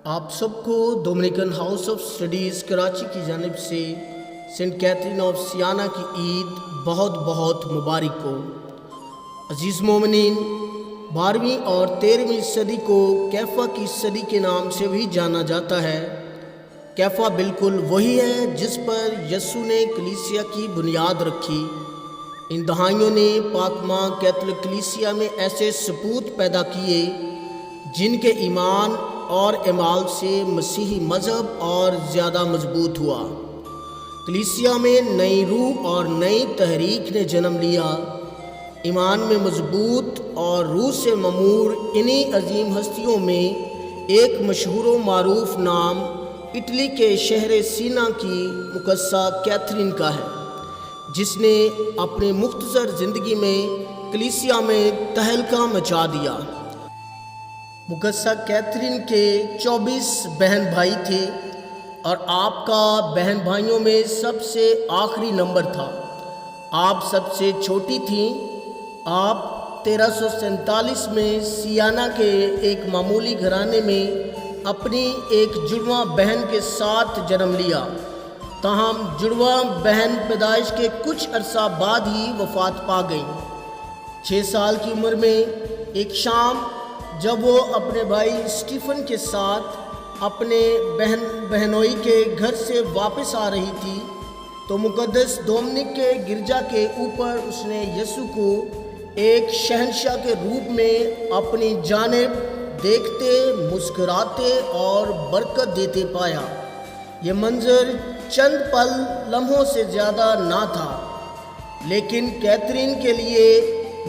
آپ سب کو Dominican house of studies Karachi کی جانب سے سینٹ کیتھرین آف سیانا کی عید بہت بہت مبارک ہو۔ عزیز مومنین، 12ویں اور 13ویں صدی کو کیفا کی صدی کے نام سے بھی جانا جاتا ہے۔ کیفا بالکل وہی ہے جس پر یسوع نے کلیسیا کی بنیاد رکھی۔ ان دہائیوں نے پاک ماں کیتھولک کلیسیا میں ایسے سپوت پیدا کیے جن کے ایمان اور اعمال سے مسیحی مذہب اور زیادہ مضبوط ہوا۔ کلیسیا میں نئی روح اور نئی تحریک نے جنم لیا۔ ایمان میں مضبوط اور روح سے ممور انہی عظیم ہستیوں میں ایک مشہور و معروف نام اٹلی کے شہر سینا کی مقدسہ کیتھرین کا ہے، جس نے اپنی مختصر زندگی میں کلیسیا میں تہلکہ مچا دیا۔ مقدسہ کیتھرین کے 24 بہن بھائی تھے اور آپ کا بہن بھائیوں میں سب سے آخری نمبر تھا۔ آپ سب سے چھوٹی تھیں۔ آپ 1347 میں سیانا کے ایک معمولی گھرانے میں اپنی ایک جڑواں بہن کے ساتھ جنم لیا، تاہم جڑواں بہن پیدائش کے کچھ عرصہ بعد ہی وفات پا گئیں۔ 6 سال کی عمر میں ایک شام جب وہ اپنے بھائی اسٹیفن کے ساتھ اپنے بہنوئی کے گھر سے واپس آ رہی تھی تو مقدس ڈومنک کے گرجا کے اوپر اس نے یسوع کو ایک شہنشاہ کے روپ میں اپنی جانب دیکھتے، مسکراتے اور برکت دیتے پایا۔ یہ منظر چند پل لمحوں سے زیادہ نہ تھا، لیکن کیتھرین کے لیے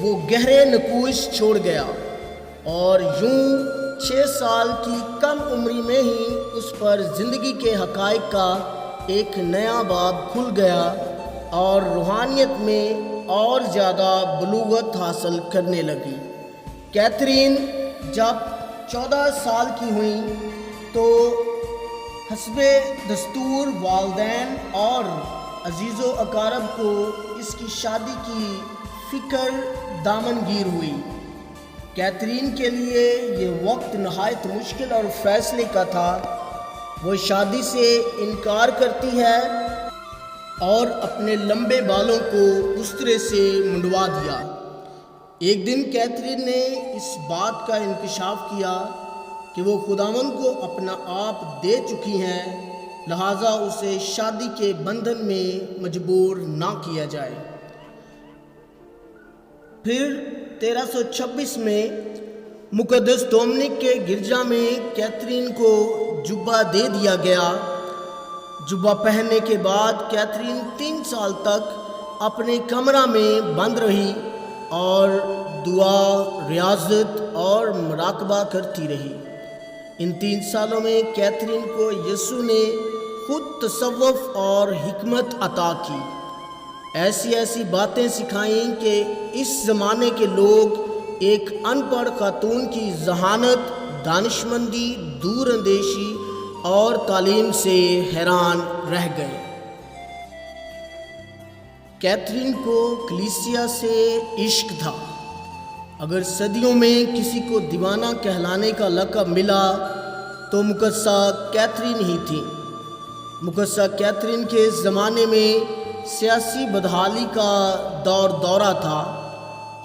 وہ گہرے نقوش چھوڑ گیا، اور یوں 6 سال کی کم عمری میں ہی اس پر زندگی کے حقائق کا ایک نیا باب کھل گیا اور روحانیت میں اور زیادہ بلوغت حاصل کرنے لگی۔ کیتھرین جب 14 سال کی ہوئیں تو حسب دستور والدین اور عزیز و اقارب کو اس کی شادی کی فکر دامنگیر ہوئی۔ کیتھرین کے لیے یہ وقت نہایت مشکل اور فیصلے کا تھا۔ وہ شادی سے انکار کرتی ہے اور اپنے لمبے بالوں کو استرے سے منڈوا دیا۔ ایک دن کیتھرین نے اس بات کا انکشاف کیا کہ وہ خداوند کو اپنا آپ دے چکی ہیں، لہٰذا اسے شادی کے بندھن میں مجبور نہ کیا جائے۔ پھر 1326 میں مقدس ڈومنک کے گرجا میں کیتھرین کو جبہ دے دیا گیا۔ جبہ پہننے کے بعد کیتھرین 3 سال تک اپنے کمرہ میں بند رہی اور دعا، ریاضت اور مراقبہ کرتی رہی۔ ان 3 سالوں میں کیتھرین کو یسوع نے خود تصوف اور حکمت عطا کی۔ ایسی باتیں سکھائیں کہ اس زمانے کے لوگ ایک ان پڑھ خاتون کی ذہانت، دانشمندی، دور اندیشی اور تعلیم سے حیران رہ گئے۔ کیتھرین کو کلیسیا سے عشق تھا۔ اگر صدیوں میں کسی کو دیوانہ کہلانے کا لقب ملا تو مقدسہ کیتھرین ہی تھی۔ مقدسہ کیتھرین کے زمانے میں سیاسی بدحالی کا دورہ تھا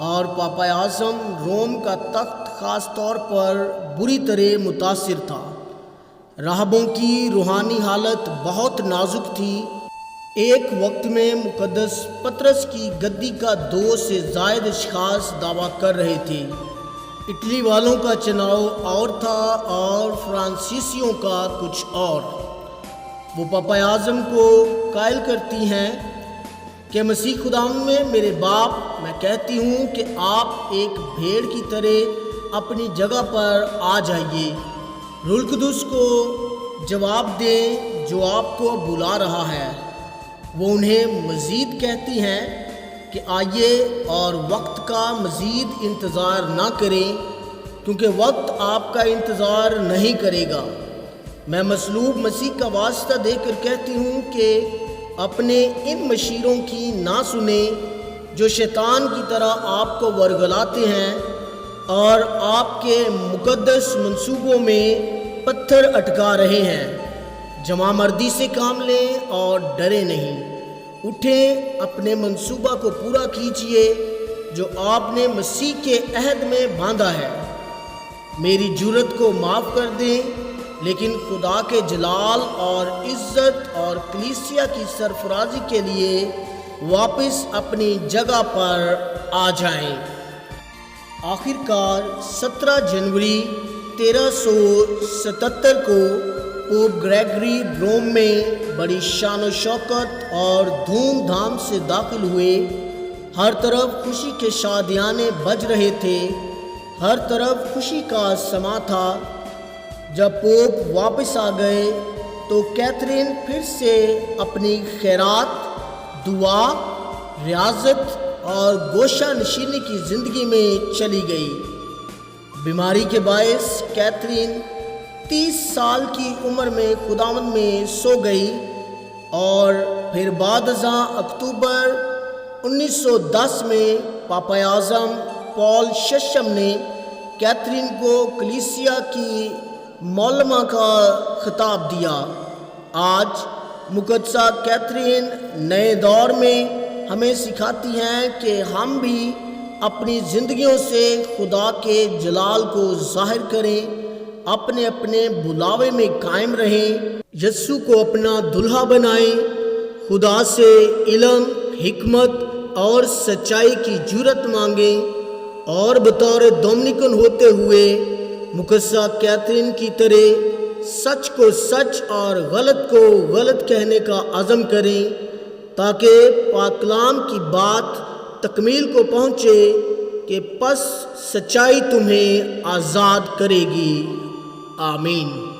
اور پاپا اعظم روم کا تخت خاص طور پر بری طرح متاثر تھا۔ راہبوں کی روحانی حالت بہت نازک تھی۔ ایک وقت میں مقدس پطرس کی گدی کا 2 سے زائد اشخاص دعویٰ کر رہے تھے۔ اٹلی والوں کا چناؤ اور تھا اور فرانسیسیوں کا کچھ اور۔ وہ پاپا اعظم کو قائل کرتی ہیں کہ مسیح خداوند میں میرے باپ، میں کہتی ہوں کہ آپ ایک بھیڑ کی طرح اپنی جگہ پر آ جائیے۔ روح القدس کو جواب دیں جو آپ کو بلا رہا ہے۔ وہ انہیں مزید کہتی ہیں کہ آئیے اور وقت کا مزید انتظار نہ کریں، کیونکہ وقت آپ کا انتظار نہیں کرے گا۔ میں مصلوب مسیح کا واسطہ دے کر کہتی ہوں کہ اپنے ان مشیروں کی نہ سنیں جو شیطان کی طرح آپ کو ورگلاتے ہیں اور آپ کے مقدس منصوبوں میں پتھر اٹکا رہے ہیں۔ جمع مردی سے کام لیں اور ڈرے نہیں۔ اٹھیں، اپنے منصوبہ کو پورا کیجئے جو آپ نے مسیح کے عہد میں باندھا ہے۔ میری جرات کو معاف کر دیں، لیکن خدا کے جلال اور عزت اور کلیسیا کی سرفرازی کے لیے واپس اپنی جگہ پر آ جائیں۔ آخر کار 17 جنوری 1377 کو پوپ گریگری روم میں بڑی شان و شوکت اور دھوم دھام سے داخل ہوئے۔ ہر طرف خوشی کے شادیانے بج رہے تھے، ہر طرف خوشی کا سما تھا۔ جب پوپ واپس آ گئے تو کیتھرین پھر سے اپنی خیرات، دعا، ریاضت اور گوشہ نشینی کی زندگی میں چلی گئی۔ بیماری کے باعث کیتھرین 30 سال کی عمر میں خداوند میں سو گئی، اور پھر بعد ازاں اکتوبر 1910 میں پاپا اعظم پال ششم نے کیتھرین کو کلیسیا کی معلمہ کا خطاب دیا۔ آج مقدسہ کیتھرین نئے دور میں ہمیں سکھاتی ہیں کہ ہم بھی اپنی زندگیوں سے خدا کے جلال کو ظاہر کریں، اپنے اپنے بلاوے میں قائم رہیں، یسوع کو اپنا دلہا بنائیں، خدا سے علم، حکمت اور سچائی کی جرات مانگیں، اور بطور ڈومنیکن ہوتے ہوئے مقدسہ کیتھرین کی طرح سچ کو سچ اور غلط کو غلط کہنے کا عزم کریں، تاکہ پاک کلام کی بات تکمیل کو پہنچے کہ پس سچائی تمہیں آزاد کرے گی۔ آمین۔